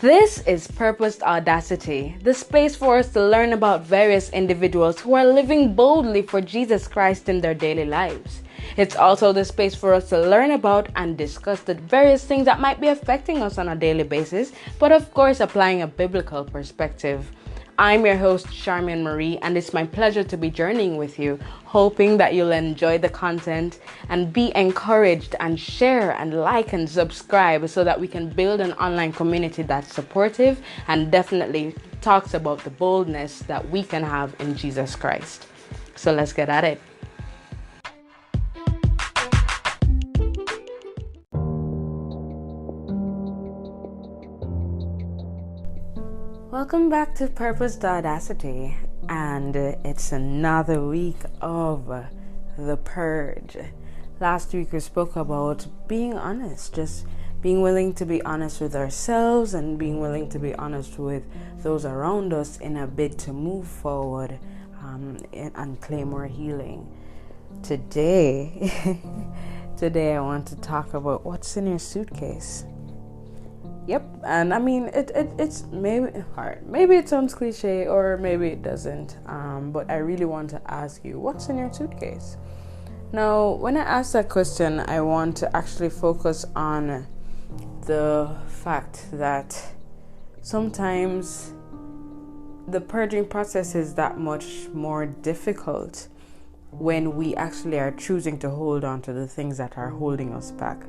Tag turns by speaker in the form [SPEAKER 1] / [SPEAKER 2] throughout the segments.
[SPEAKER 1] This is Purposed Audacity, the space for us to learn about various individuals who are living boldly for Jesus Christ in their daily lives. It's also the space for us to learn about and discuss the various things that might be affecting us on a daily basis, but of course applying a biblical perspective. I'm your host, Charmaine Marie, and it's my pleasure to be journeying with you, hoping that you'll enjoy the content and be encouraged and share and like and subscribe so that we can build an online community that's supportive and definitely talks about the boldness that we can have in Jesus Christ. So let's get at it. Welcome back to Purposed Audacity, and it's another week of the Purge. Last week we spoke about being honest, just being willing to be honest with ourselves and being willing to be honest with those around us in a bid to move forward and claim more healing. Today I want to talk about what's in your suitcase. Yep, and I mean it's maybe hard. Maybe it sounds cliche or maybe it doesn't. But I really want to ask you, what's in your suitcase? Now, when I ask that question, I want to actually focus on the fact that sometimes the purging process is that much more difficult when we actually are choosing to hold on to the things that are holding us back.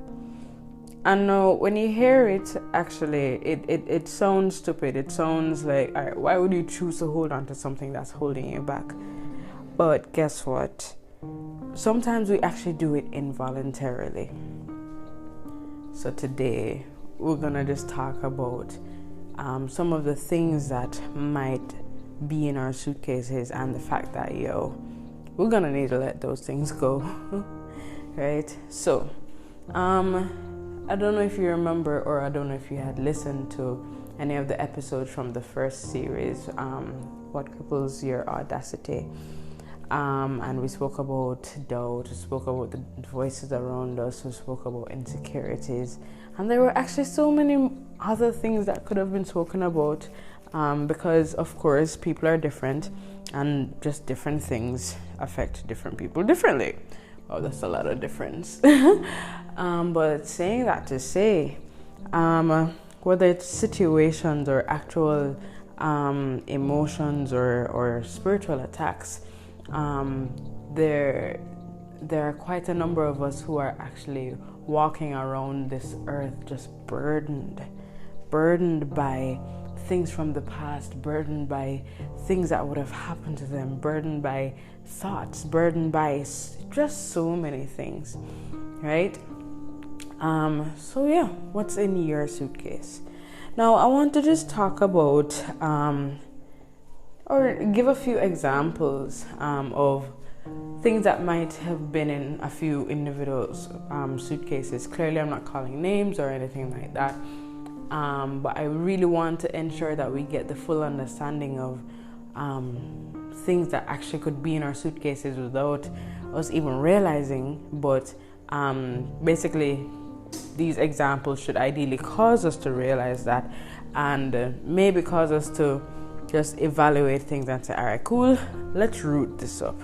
[SPEAKER 1] And now, when you hear it, actually, it sounds stupid. It sounds like, all right, why would you choose to hold on to something that's holding you back? But guess what? Sometimes we actually do it involuntarily. So today, we're going to just talk about some of the things that might be in our suitcases and the fact that, we're going to need to let those things go. Right? So, I don't know if you remember, or I don't know if you had listened to any of the episodes from the first series, What Cripples Your Audacity. And we spoke about doubt, we spoke about the voices around us, we spoke about insecurities. And there were actually so many other things that could have been spoken about because, of course, people are different and just different things affect different people differently. Oh, that's a lot of difference. But saying that to say, whether it's situations or actual emotions or spiritual attacks, there are quite a number of us who are actually walking around this earth just burdened by things from the past, burdened by things that would have happened to them, burdened by thoughts, burdened by just so many things, right? So what's in your suitcase? Now, I want to just talk about or give a few examples of things that might have been in a few individuals' suitcases. Clearly, I'm not calling names or anything like that. But I really want to ensure that we get the full understanding of things that actually could be in our suitcases without us even realizing. But basically, these examples should ideally cause us to realize that, and maybe cause us to just evaluate things and say, all right, cool, let's root this up.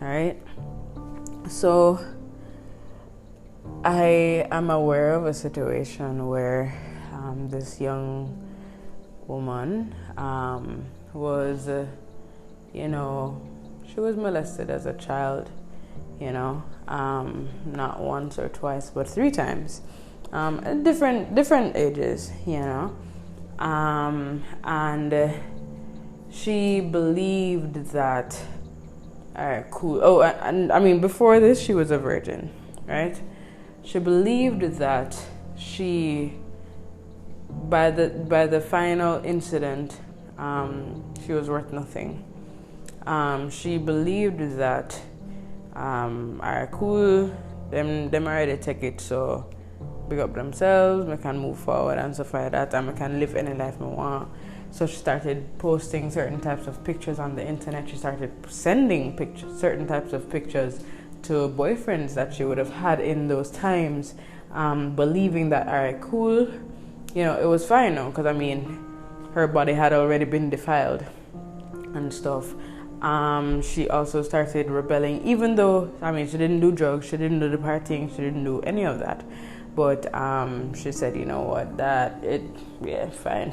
[SPEAKER 1] All right. So I am aware of a situation where this young woman was, she was molested as a child, not once or twice, but 3 times, at different ages, and she believed that, all right, cool. Oh, and I mean, before this, she was a virgin, right? She believed that she, by the final incident, she was worth nothing. She believed that, alright, cool, them already take it, so big up themselves, we can move forward and stuff like that, and we can live any life we want. So she started posting certain types of pictures on the internet. She started sending certain types of pictures to boyfriends that she would have had in those times, believing that, all right, cool, it was fine now, because I mean, her body had already been defiled and stuff. She also started rebelling, even though, I mean, she didn't do drugs, she didn't do the partying, she didn't do any of that. But she said, you know what, fine.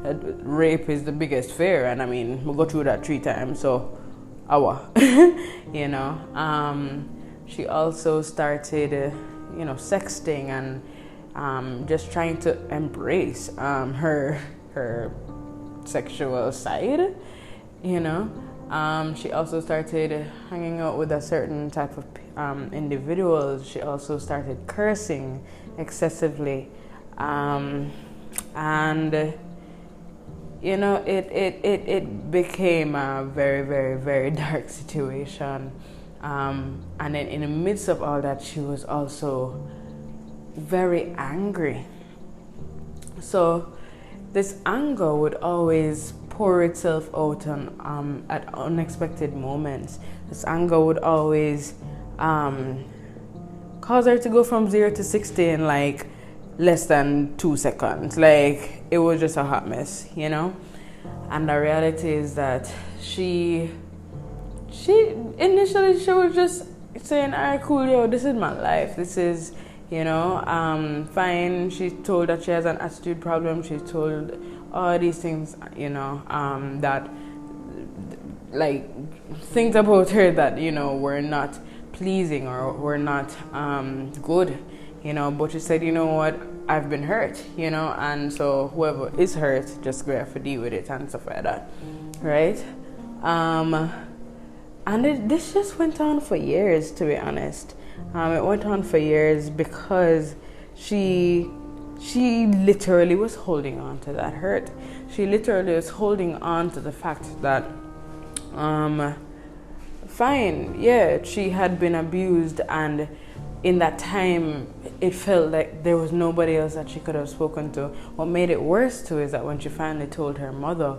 [SPEAKER 1] Rape is the biggest fear, and I mean, we'll go through that 3 times, so she also started, sexting and just trying to embrace her sexual side, She also started hanging out with a certain type of individuals. She also started cursing excessively, and it became a very, very, very dark situation. And then in the midst of all that, she was also very angry. So this anger would always pour itself out on at unexpected moments. This anger would always cause her to go from 0 to 60 in like less than 2 seconds. Like, it was just a hot mess, And the reality is that she initially was just saying, all right, cool, yo, this is my life. This is, fine. She told that she has an attitude problem. She told all these things, that, like, things about her that, were not pleasing or were not good, But she said, you know what, I've been hurt, and so whoever is hurt, just go have to deal with it and stuff like that, right? And this just went on for years, to be honest. It went on for years because she literally was holding on to that hurt. She literally was holding on to the fact that, she had been abused, and in that time, it felt like there was nobody else that she could have spoken to. What made it worse too is that when she finally told her mother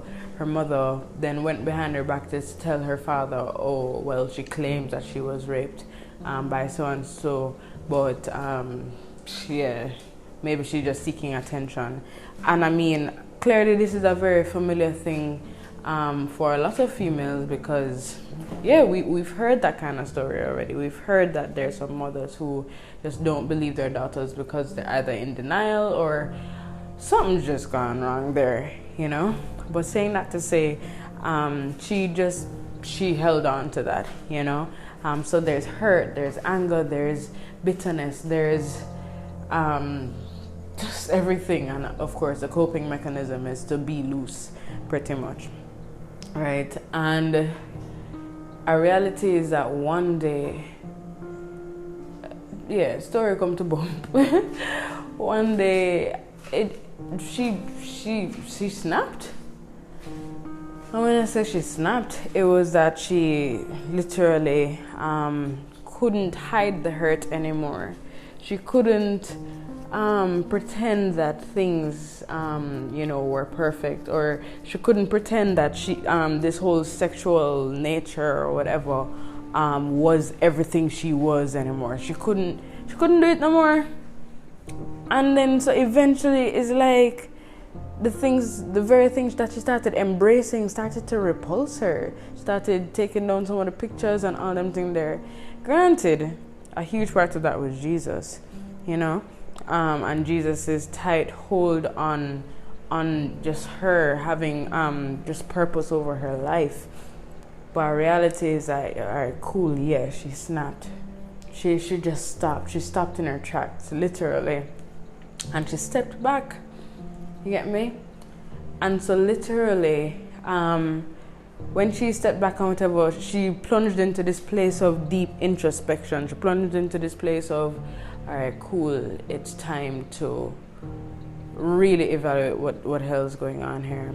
[SPEAKER 1] then went behind her back to tell her father, oh, well, she claims that she was raped by so and so, but maybe she's just seeking attention. And I mean, clearly this is a very familiar thing for a lot of females, because we've heard that kind of story already. We've heard that there's some mothers who just don't believe their daughters because they're either in denial or something's just gone wrong there, But saying that to say, she held on to that, So there's hurt, there's anger, there's bitterness, there's just everything. And of course, the coping mechanism is to be loose, pretty much, right? And a reality is that one day, story come to bump. One day, she snapped. And when I say she snapped, it was that she literally couldn't hide the hurt anymore. She couldn't pretend that things, were perfect, or she couldn't pretend that she, this whole sexual nature or whatever, was everything she was anymore. She couldn't do it no more. And then so eventually it's like the very things that she started embracing started to repulse her. Started taking down some of the pictures and all them things there. Granted, a huge part of that was Jesus, and Jesus's tight hold on just her having just purpose over her life. But reality is that, all right, cool, she snapped. She just stopped. She stopped in her tracks, literally, and she stepped back. You get me? And so literally, when she stepped back and whatever, she plunged into this place of deep introspection. She plunged into this place of, all right, cool, it's time to really evaluate what hell's going on here.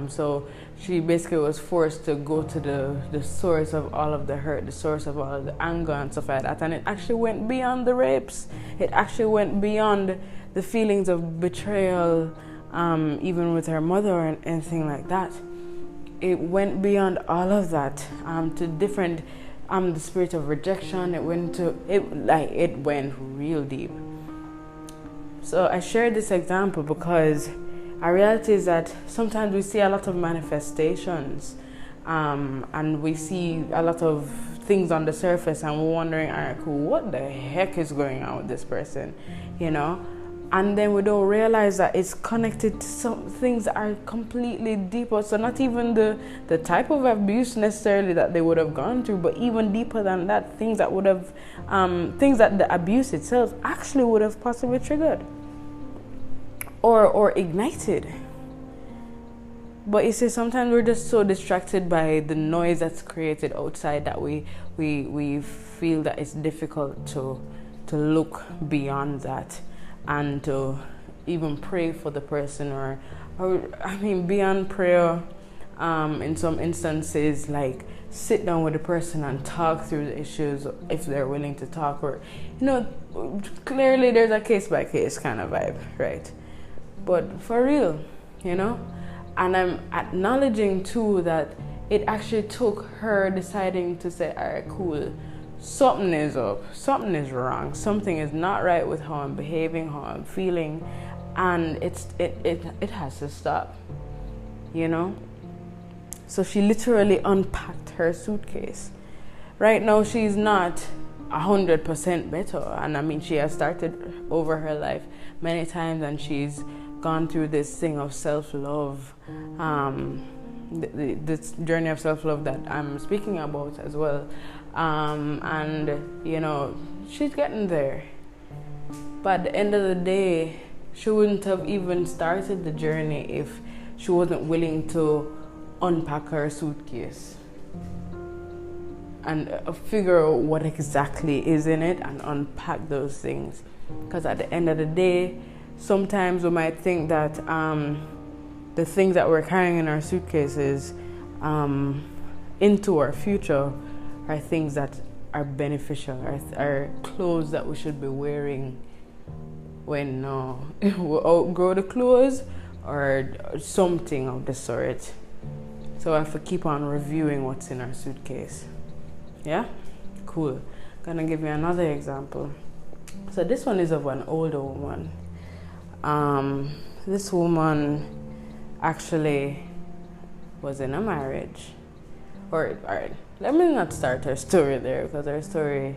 [SPEAKER 1] So she basically was forced to go to the source of all of the hurt, the source of all of the anger and stuff like that. And it actually went beyond the rapes. It actually went beyond the feelings of betrayal, even with her mother or anything like that. It went beyond all of that, to different, the spirit of rejection. It went real deep. So I shared this example because our reality is that sometimes we see a lot of manifestations, and we see a lot of things on the surface, and we're wondering, all right, cool, what the heck is going on with this person, you know? And then we don't realize that it's connected to some things that are completely deeper. So not even the type of abuse necessarily that they would have gone through, but even deeper than that, things that would have, things that the abuse itself actually would have possibly triggered or ignited. But you see, sometimes we're just so distracted by the noise that's created outside that we feel that it's difficult to look beyond that and to even pray for the person, or I mean, beyond prayer, in some instances, like sit down with the person and talk through the issues if they're willing to talk, or, you know, clearly there's a case by case kind of vibe, right? But for real, you know. And I'm acknowledging too that it actually took her deciding to say, all right, cool, something is up, something is wrong, something is not right with how I'm behaving, how I'm feeling, and it has to stop, you know. So she literally unpacked her suitcase. Right now she's not 100% better, and I mean, she has started over her life many times, and she's gone through this thing of self-love, this journey of self-love that I'm speaking about as well, and you know, she's getting there. But at the end of the day, she wouldn't have even started the journey if she wasn't willing to unpack her suitcase and figure out what exactly is in it and unpack those things. Because at the end of the day, sometimes we might think that the things that we're carrying in our suitcases into our future are things that are beneficial, are clothes that we should be wearing when we outgrow the clothes or something of the sort. So I have to keep on reviewing what's in our suitcase. Yeah? Cool. Gonna give you another example. So this one is of an older woman. This woman actually was in a marriage. All right, let me not start her story there, because her story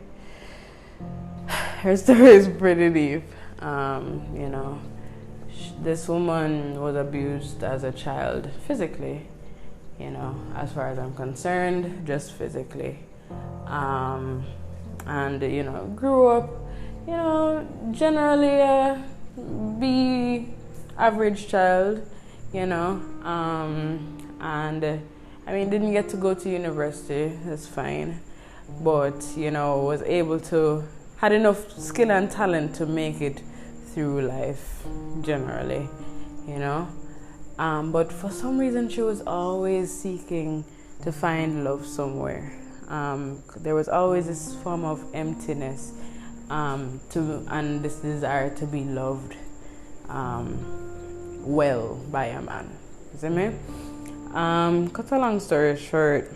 [SPEAKER 1] is pretty deep. You know, this woman was abused as a child physically, you know, as far as I'm concerned, just physically. And, you know, grew up, you know, generally be average child, you know, and I mean, didn't get to go to university, that's fine, but, you know, was able to, had enough skill and talent to make it through life generally, you know. But for some reason she was always seeking to find love somewhere. There was always this form of emptiness, and this desire to be loved well by a man. You see me? Cut a long story short,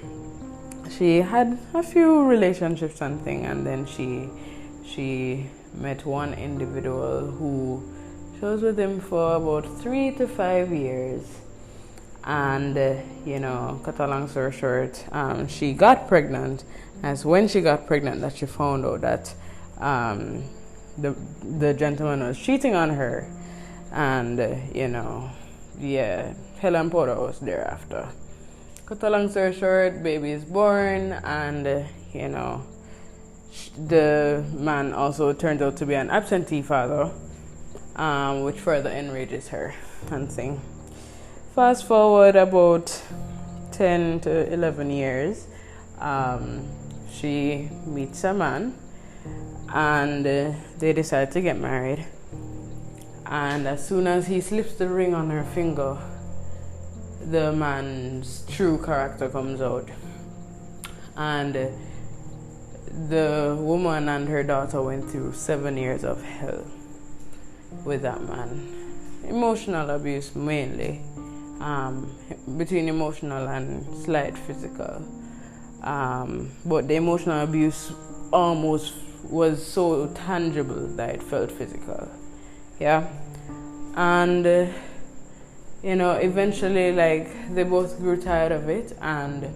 [SPEAKER 1] she had a few relationships and thing, and then she met one individual who she was with him for about 3 to 5 years. And you know, cut a long story short, she got pregnant. As when she got pregnant that she found out that the gentleman was cheating on her, and you know, yeah, hell and powder was thereafter. Cut a long story short, baby is born, and you know, the man also turned out to be an absentee father, which further enrages her and thing. Fast forward about 10 to 11 years, she meets a man, and they decide to get married. And as soon as he slips the ring on her finger, the man's true character comes out. And the woman and her daughter went through 7 years of hell with that man. Emotional abuse mainly. Between emotional and slight physical, but the emotional abuse almost was so tangible that it felt physical, Yeah. And eventually, like, they both grew tired of it, and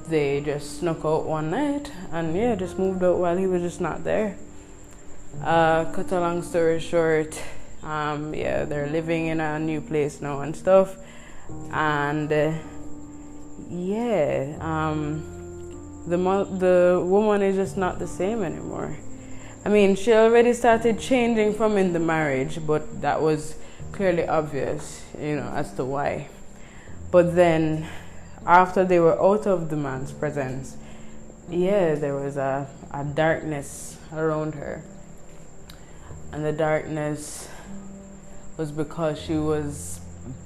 [SPEAKER 1] they just snuck out one night and just moved out while he was just not there. Cut a long story short, they're living in a new place now and stuff, and the woman is just not the same anymore. I mean, she already started changing from in the marriage, but that was clearly obvious, as to why. But then, after they were out of the man's presence, there was a darkness around her. And the darkness was because she was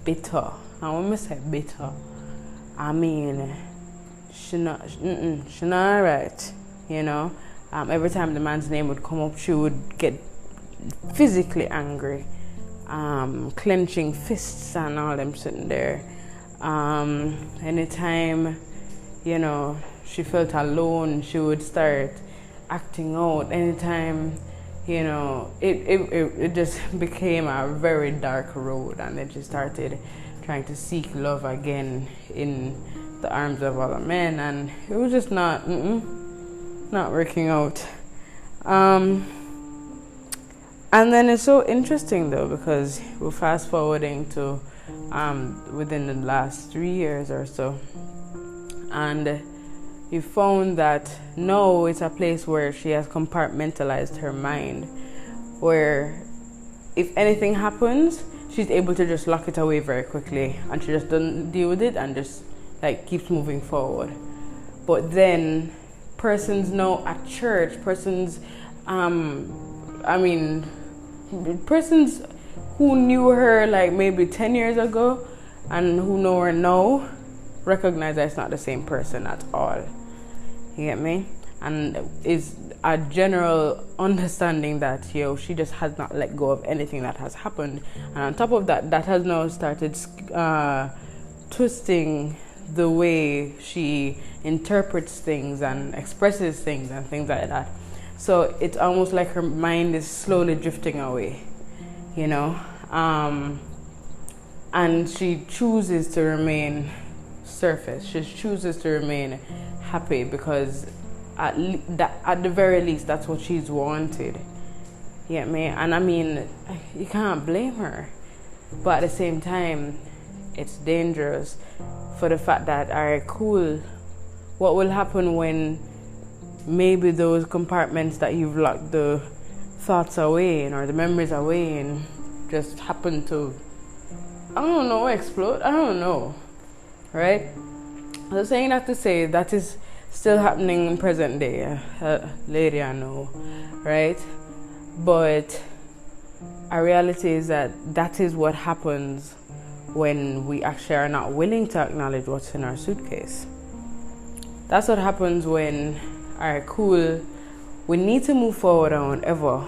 [SPEAKER 1] bitter. And when I say bitter, I mean, she not right, every time the man's name would come up, she would get physically angry, clenching fists and all them sitting there. Anytime, she felt alone, she would start acting out. Anytime, it just became a very dark road, and then she started trying to seek love again in the arms of other men, and it was just not working out. And then it's so interesting though, because we're fast forwarding to within the last 3 years or so, and you found that no, it's a place where she has compartmentalized her mind, where if anything happens, she's able to just lock it away very quickly, and she just doesn't deal with it and just like keeps moving forward. But then persons now at church, persons who knew her like maybe 10 years ago and who know her now recognize that it's not the same person at all. You get me? And is a general understanding that she just has not let go of anything that has happened, and on top of that, that has now started twisting the way she interprets things and expresses things and things like that. So it's almost like her mind is slowly drifting away, and she chooses to remain surface. She chooses to remain happy because at the very least that's what she's wanted. You get me? And I mean, you can't blame her, but at the same time, it's dangerous for the fact that, alright, cool, what will happen when maybe those compartments that you've locked the thoughts away in or the memories away in just happen to, explode? I don't know, right? I was saying that to say that is still happening in present day, lady I know, right? But our reality is that is what happens when we actually are not willing to acknowledge what's in our suitcase. That's what happens when, alright, cool, we need to move forward or whatever,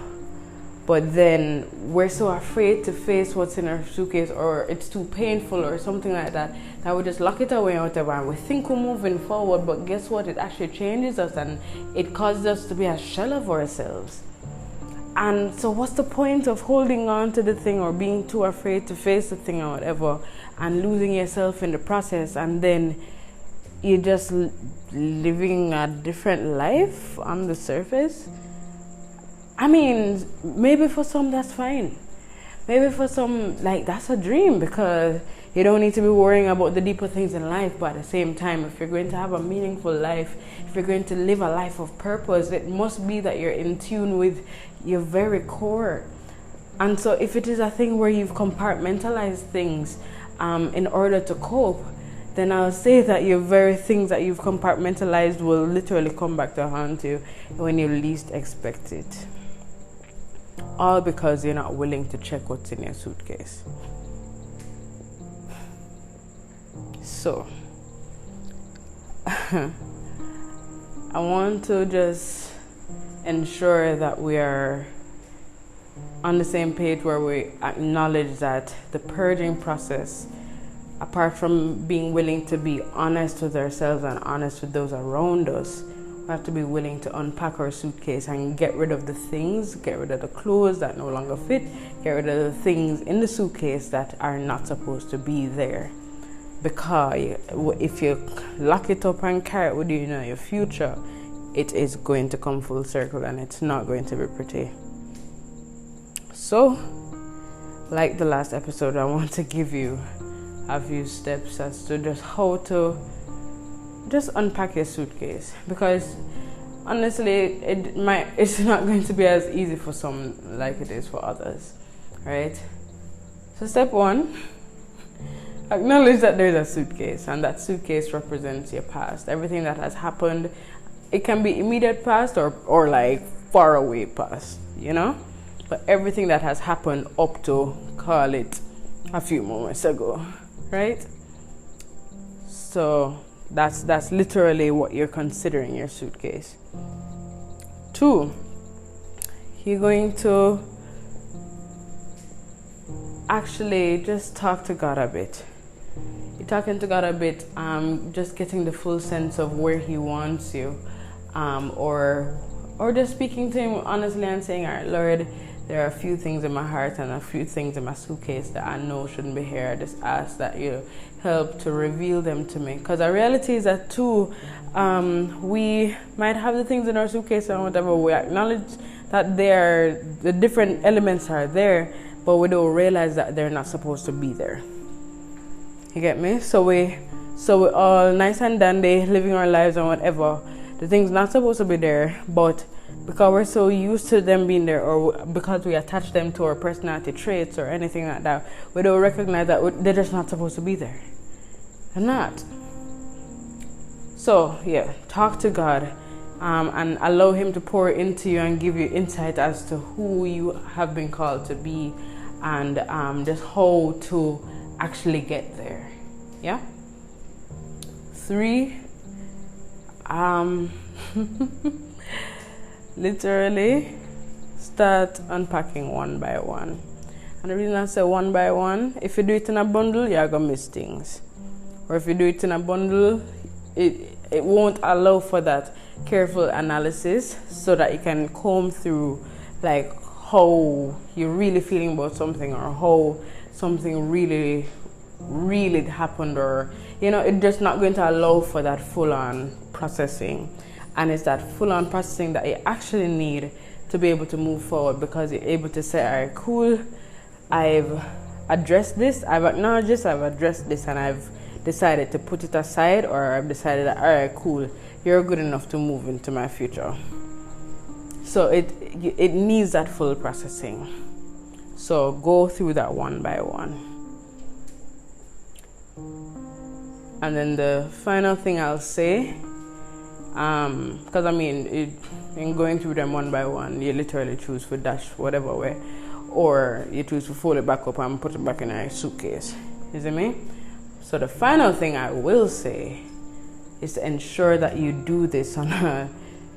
[SPEAKER 1] but then we're so afraid to face what's in our suitcase, or it's too painful or something like that, that we just lock it away or whatever, and we think we're moving forward, but guess what? It actually changes us, and it causes us to be a shell of ourselves. And so what's the point of holding on to the thing or being too afraid to face the thing or whatever, and losing yourself in the process, and then you're just living a different life on the surface? I mean, maybe for some that's fine. Maybe for some, like, that's a dream, because you don't need to be worrying about the deeper things in life. But at the same time, if you're going to have a meaningful life, if you're going to live a life of purpose, it must be that you're in tune with your very core. And so if it is a thing where you've compartmentalized things in order to cope, then I'll say that your very things that you've compartmentalized will literally come back to haunt you when you least expect it. All because you're not willing to check what's in your suitcase. So, I want to just ensure that we are on the same page, where we acknowledge that the purging process, apart from being willing to be honest with ourselves and honest with those around us, We have to be willing to unpack our suitcase and get rid of the things, get rid of the clothes that no longer fit, get rid of the things in the suitcase that are not supposed to be there. Because if you lock it up and carry it with you in your future, it is going to come full circle and it's not going to be pretty. So, like the last episode, I want to give you a few steps as to just how to just unpack your suitcase, because honestly it's not going to be as easy for some like it is for others, right? So step 1, acknowledge that there's a suitcase, and that suitcase represents your past, everything that has happened. It can be immediate past or like far away past, but everything that has happened up to, call it, a few moments ago, right? So that's literally what you're considering your suitcase. 2, you're going to actually just talk to God a bit. You're talking to God a bit, just getting the full sense of where He wants you, or just speaking to Him honestly and saying, all right, Lord, there are a few things in my heart and a few things in my suitcase that I know shouldn't be here. I just ask that you help to reveal them to me. Because our reality is that too, we might have the things in our suitcase and whatever. We acknowledge that the different elements are there, but we don't realize that they're not supposed to be there. You get me? So we all nice and dandy, living our lives and whatever. The things not supposed to be there, but because we're so used to them being there, or because we attach them to our personality traits or anything like that, we don't recognize that they're just not supposed to be there. They're not. So yeah, talk to God, and allow Him to pour into you and give you insight as to who you have been called to be, and just how to actually get there. Yeah. 3, literally start unpacking one by one. And the reason I say one by one, if you do it in a bundle, you're gonna miss things. Or if you do it in a bundle, it won't allow for that careful analysis, so that you can comb through like how you're really feeling about something, or how something really happened, or it's just not going to allow for that full-on processing. And it's that full-on processing that you actually need to be able to move forward, because you're able to say, all right, cool, I've addressed this, I've acknowledged this, I've addressed this, and I've decided to put it aside, or I've decided that, all right, cool, you're good enough to move into my future. So it needs that full processing. So go through that one by one. And then the final thing I'll say, because in going through them one by one, you literally choose to dash whatever way, or you choose to fold it back up and put it back in a suitcase. You see me? So the final thing I will say is to ensure that you do this on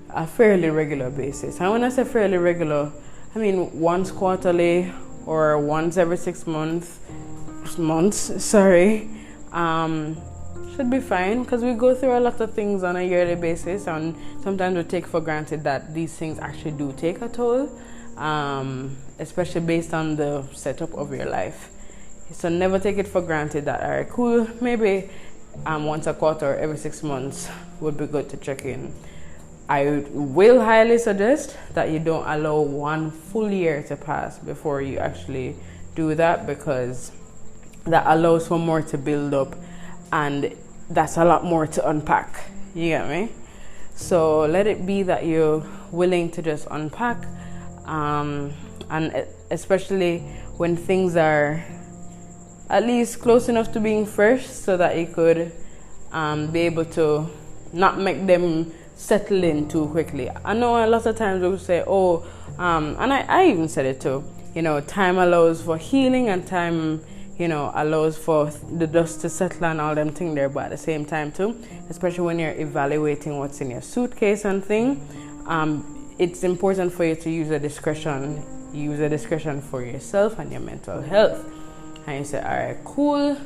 [SPEAKER 1] a fairly regular basis. And when I say fairly regular, I mean once quarterly or once every 6 months. Should be fine, because we go through a lot of things on a yearly basis, and sometimes we take for granted that these things actually do take a toll, especially based on the setup of your life. So never take it for granted that, all right, cool, maybe once a quarter or every 6 months would be good to check in. I will highly suggest that you don't allow one full year to pass before you actually do that, because that allows for more to build up, and that's a lot more to unpack. You get me? So let it be that you're willing to just unpack, and especially when things are at least close enough to being fresh, so that you could be able to not make them settle in too quickly. I know a lot of times we will say, and I even said it too, time allows for healing, and time allows for the dust to settle and all them things there. But at the same time too, especially when you're evaluating what's in your suitcase and thing, it's important for you to use a discretion for yourself and your mental health. And you say, all right, cool,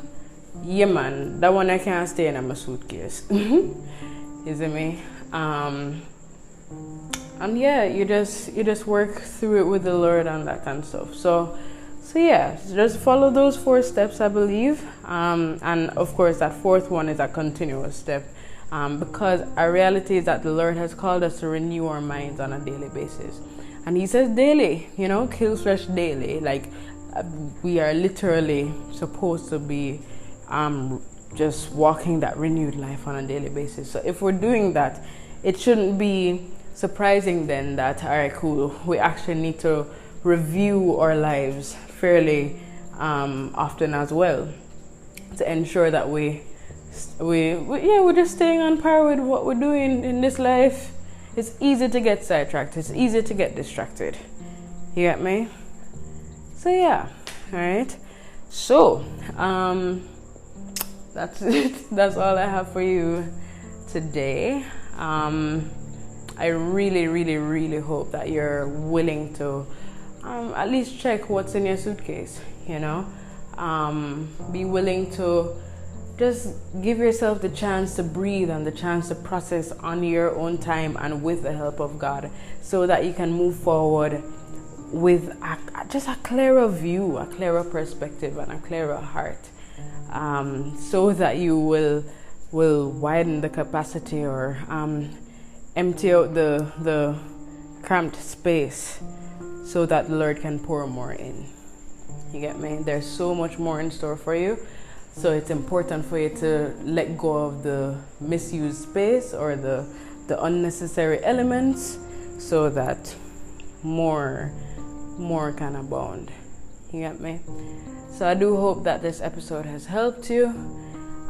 [SPEAKER 1] yeah man, that one I can't stay in my suitcase. You see me? and yeah, you just work through it with the Lord and that kind of stuff. So yeah, just follow those 4 steps, I believe. And of course, that 4th one is a continuous step, because our reality is that the Lord has called us to renew our minds on a daily basis. And He says daily, kill flesh daily. Like, we are literally supposed to be just walking that renewed life on a daily basis. So if we're doing that, it shouldn't be surprising then that, all right, cool, we actually need to review our lives fairly often as well, to ensure that we're just staying on par with what we're doing in this life. It's easy to get sidetracked. It's easy to get distracted. You get me? So yeah, all right. So that's it. That's all I have for you today. I really, really, really hope that you're willing to at least check what's in your suitcase. Be willing to just give yourself the chance to breathe and the chance to process on your own time and with the help of God, so that you can move forward with just a clearer view, a clearer perspective, and a clearer heart, so that you will widen the capacity, or empty out the cramped space, so that the Lord can pour more in. You get me? There's so much more in store for you. So it's important for you to let go of the misused space or the unnecessary elements, so that more can abound. You get me? So I do hope that this episode has helped you.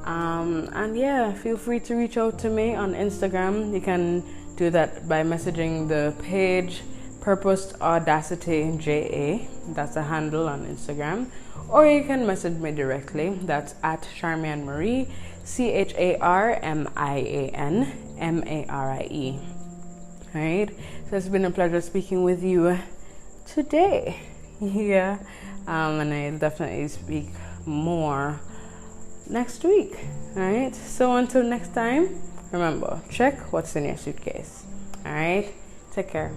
[SPEAKER 1] And yeah, feel free to reach out to me on Instagram. You can do that by messaging the page Purposed Audacity JA. That's a handle on Instagram. Or you can message me directly. That's at Charmian Marie, CharmianMarie. Alright, so it's been a pleasure speaking with you today. Yeah, and I'll definitely speak more next week. Alright, so until next time, remember, check what's in your suitcase. Alright, take care.